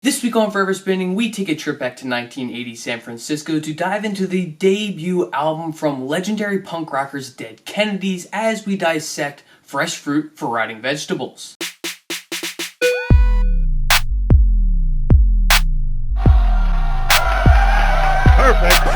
This week on Forever Spinning, we take a trip back to 1980 San Francisco to dive into the debut album from legendary punk rockers Dead Kennedys as we dissect Fresh Fruit for Rotting Vegetables. Perfect.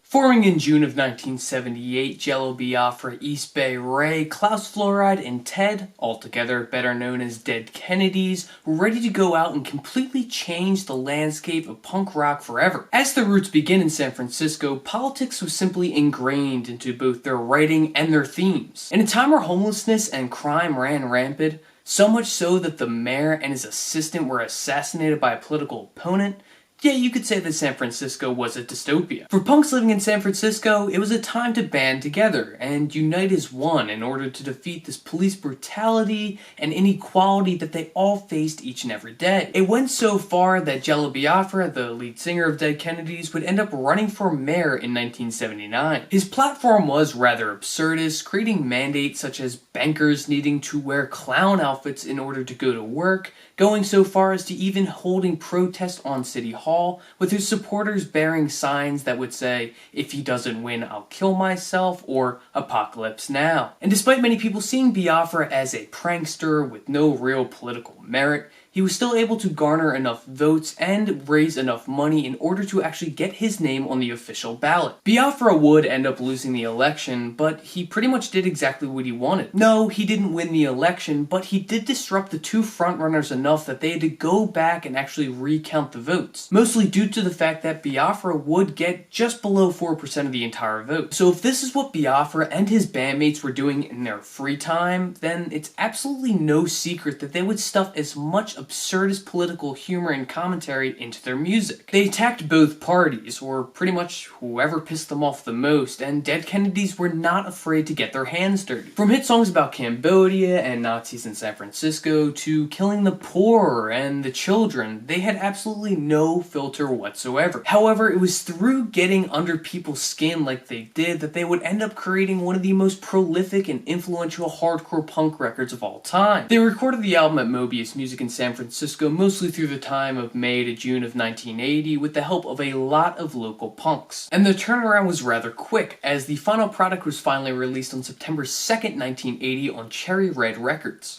Forming in June of 1978, Jello Biafra, East Bay Ray, Klaus Fluoride, and Ted, altogether better known as Dead Kennedys, were ready to go out and completely change the landscape of punk rock forever. As their roots begin in San Francisco, politics was simply ingrained into both their writing and their themes. In a time where homelessness and crime ran rampant, so much so that the mayor and his assistant were assassinated by a political opponent, yeah, you could say that San Francisco was a dystopia. For punks living in San Francisco, it was a time to band together and unite as one in order to defeat this police brutality and inequality that they all faced each and every day. It went so far that Jello Biafra, the lead singer of Dead Kennedys, would end up running for mayor in 1979. His platform was rather absurdist, creating mandates such as bankers needing to wear clown outfits in order to go to work, going so far as to even holding protests on City Hall, with his supporters bearing signs that would say, "If he doesn't win, I'll kill myself," or "Apocalypse Now." And despite many people seeing Biafra as a prankster with no real political merit, he was still able to garner enough votes and raise enough money in order to actually get his name on the official ballot. Biafra would end up losing the election, but he pretty much did exactly what he wanted. No, he didn't win the election, but he did disrupt the two frontrunners enough that they had to go back and actually recount the votes. Mostly due to the fact that Biafra would get just below 4% of the entire vote. So if this is what Biafra and his bandmates were doing in their free time, then it's absolutely no secret that they would stuff as much absurdist political humor and commentary into their music. They attacked both parties, or pretty much whoever pissed them off the most, and Dead Kennedys were not afraid to get their hands dirty. From hit songs about Cambodia and Nazis in San Francisco to killing the poor and the children, they had absolutely no filter whatsoever. However, it was through getting under people's skin like they did that they would end up creating one of the most prolific and influential hardcore punk records of all time. They recorded the album at Mobius Music in San Francisco mostly through the time of May to June of 1980 with the help of a lot of local punks. And the turnaround was rather quick, as the final product was finally released on September 2nd, 1980 on Cherry Red Records.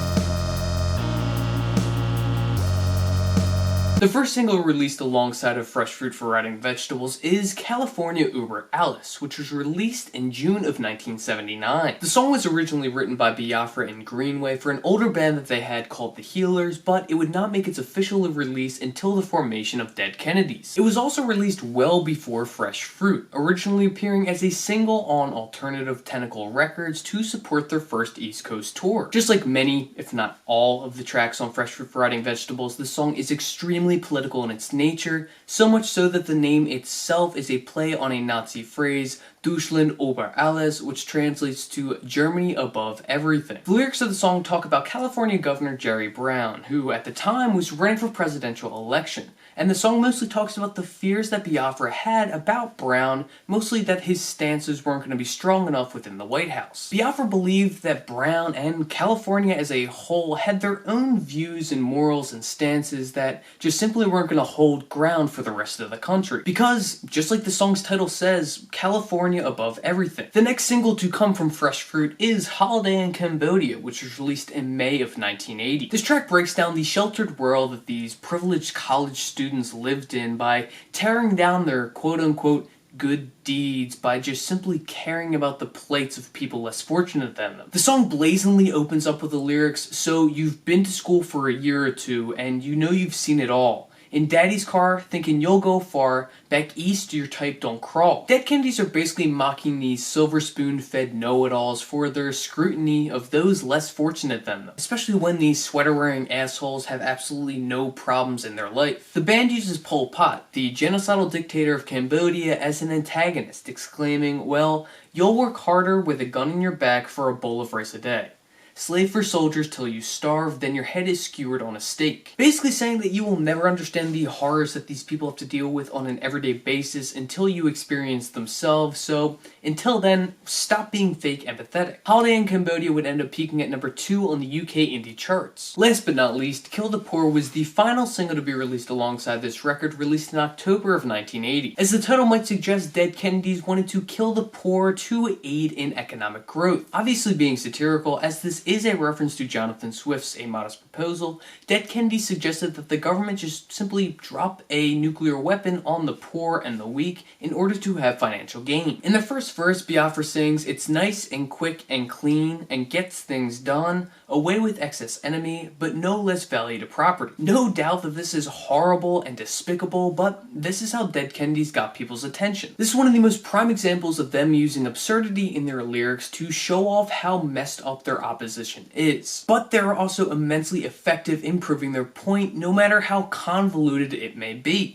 The first single released alongside of Fresh Fruit for Rotting Vegetables is California Uber Alles, which was released in June of 1979. The song was originally written by Biafra and Greenway for an older band that they had called The Healers, but it would not make its official release until the formation of Dead Kennedys. It was also released well before Fresh Fruit, originally appearing as a single on Alternative Tentacle Records to support their first East Coast tour. Just like many, if not all, of the tracks on Fresh Fruit for Rotting Vegetables, this song is extremely political in its nature, so much so that the name itself is a play on a Nazi phrase, Deutschland über alles, which translates to Germany above everything. The lyrics of the song talk about California Governor Jerry Brown, who at the time was running for presidential election, and the song mostly talks about the fears that Biafra had about Brown, mostly that his stances weren't going to be strong enough within the White House. Biafra believed that Brown and California as a whole had their own views and morals and stances that just simply weren't going to hold ground for the rest of the country. Because, just like the song's title says, California above everything. The next single to come from Fresh Fruit is Holiday in Cambodia, which was released in May of 1980. This track breaks down the sheltered world that these privileged college students lived in by tearing down their quote-unquote good deeds by just simply caring about the plights of people less fortunate than them. The song blazingly opens up with the lyrics, "So you've been to school for a year or two, and you know you've seen it all. In daddy's car, thinking you'll go far, back east your type don't crawl." Dead Kennedys are basically mocking these silver spoon-fed know-it-alls for their scrutiny of those less fortunate than them, especially when these sweater-wearing assholes have absolutely no problems in their life. The band uses Pol Pot, the genocidal dictator of Cambodia, as an antagonist, exclaiming, "Well, you'll work harder with a gun in your back for a bowl of rice a day." slave for soldiers till you starve, then your head is skewered on a stake. Basically saying that you will never understand the horrors that these people have to deal with on an everyday basis until you experience themselves, so until then, stop being fake empathetic. Holiday in Cambodia would end up peaking at number 2 on the UK indie charts. Last but not least, Kill the Poor was the final single to be released alongside this record, released in October of 1980. As the title might suggest, Dead Kennedys wanted to kill the poor to aid in economic growth. Obviously being satirical, as this is a reference to Jonathan Swift's A Modest Proposal, Dead Kennedys suggested that the government just simply drop a nuclear weapon on the poor and the weak in order to have financial gain. In the first verse, Biafra sings, "It's nice and quick and clean and gets things done, away with excess enemy, but no less value to property." No doubt that this is horrible and despicable, but this is how Dead Kennedys got people's attention. This is one of the most prime examples of them using absurdity in their lyrics to show off how messed up their opposition is. But they're also immensely effective in proving their point, no matter how convoluted it may be.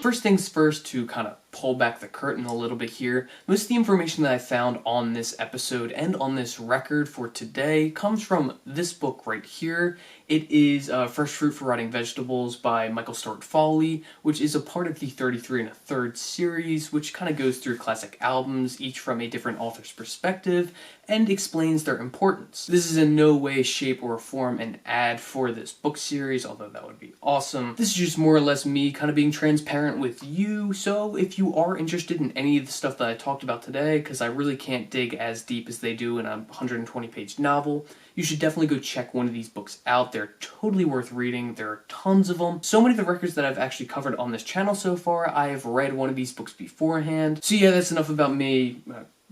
First things first, to kind of pull back the curtain a little bit here, most of the information that I found on this episode and on this record for today comes from this book right here. It is Fresh Fruit for Rotting Vegetables by Michael Stuart Foley, which is a part of the 33 1/3 series, which kind of goes through classic albums, each from a different author's perspective, and explains their importance. This is in no way, shape, or form an ad for this book series, although that would be awesome. This is just more or less me kind of being transparent with you, so if you are interested in any of the stuff that I talked about today, because I really can't dig as deep as they do in a 120-page novel, you should definitely go check one of these books out. They're totally worth reading. There are tons of them. So many of the records that I've actually covered on this channel so far, I have read one of these books beforehand. So yeah, that's enough about me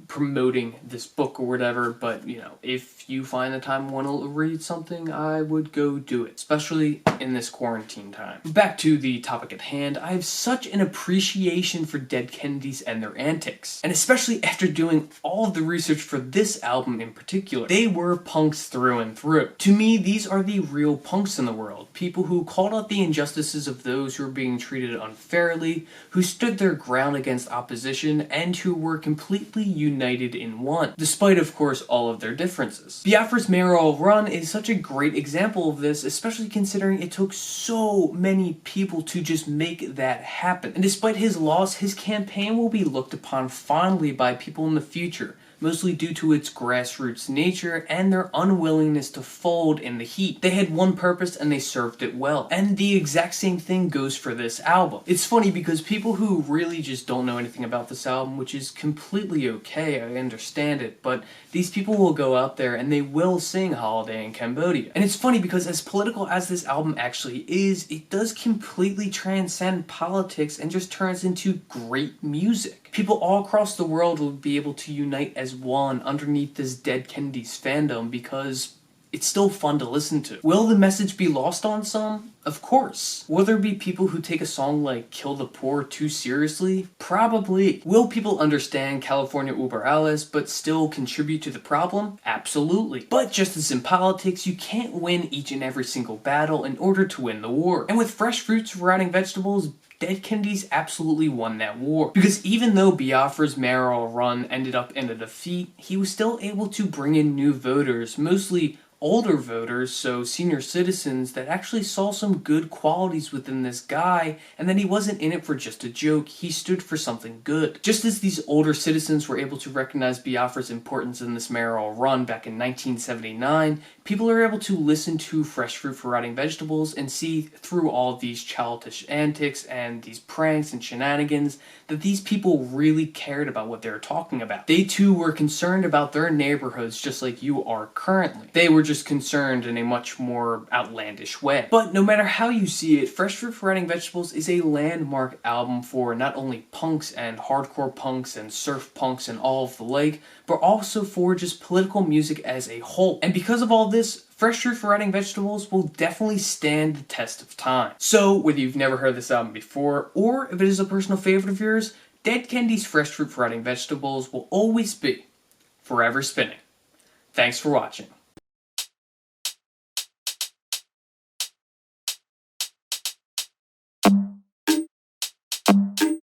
promoting this book or whatever, but you know, if you find the time and want to read something, I would go do it, especially in this quarantine time. Back to the topic at hand, I have such an appreciation for Dead Kennedys and their antics, and especially after doing all of the research for this album in particular. They were punks through and through. To me, these are the real punks in the world, people who called out the injustices of those who were being treated unfairly, who stood their ground against opposition, and who were completely united in one, despite of course all of their differences. Biafra's Mayoral Run is such a great example of this, especially considering it took so many people to just make that happen. And despite his loss, his campaign will be looked upon fondly by people in the future, mostly due to its grassroots nature and their unwillingness to fold in the heat. They had one purpose and they served it well. And the exact same thing goes for this album. It's funny because people who really just don't know anything about this album, which is completely okay, I understand it, but these people will go out there and they will sing Holiday in Cambodia. And it's funny because as political as this album actually is, it does completely transcend politics and just turns into great music. People all across the world will be able to unite as one underneath this Dead Kennedys fandom because it's still fun to listen to. Will the message be lost on some? Of course. Will there be people who take a song like Kill the Poor too seriously? Probably. Will people understand California Uber Alles but still contribute to the problem? Absolutely. But just as in politics, you can't win each and every single battle in order to win the war. And with Fresh Fruits for Rotting Vegetables, Dead Kennedys absolutely won that war. Because even though Biafra's Mayoral Run ended up in a defeat, he was still able to bring in new voters, mostly older voters, so senior citizens, that actually saw some good qualities within this guy, and that he wasn't in it for just a joke, he stood for something good. Just as these older citizens were able to recognize Biafra's importance in this Mayoral Run back in 1979, people are able to listen to Fresh Fruit for Rotting Vegetables and see through all of these childish antics and these pranks and shenanigans that these people really cared about what they were talking about. They too were concerned about their neighborhoods just like you are currently. They were just concerned in a much more outlandish way. But no matter how you see it, Fresh Fruit for Rotting Vegetables is a landmark album for not only punks and hardcore punks and surf punks and all of the like, but also for just political music as a whole. And because of all this, Fresh Fruit for Rotting Vegetables will definitely stand the test of time. So, whether you've never heard this album before, or if it is a personal favorite of yours, Dead Kennedys' Fresh Fruit for Rotting Vegetables will always be forever spinning. Thanks for watching.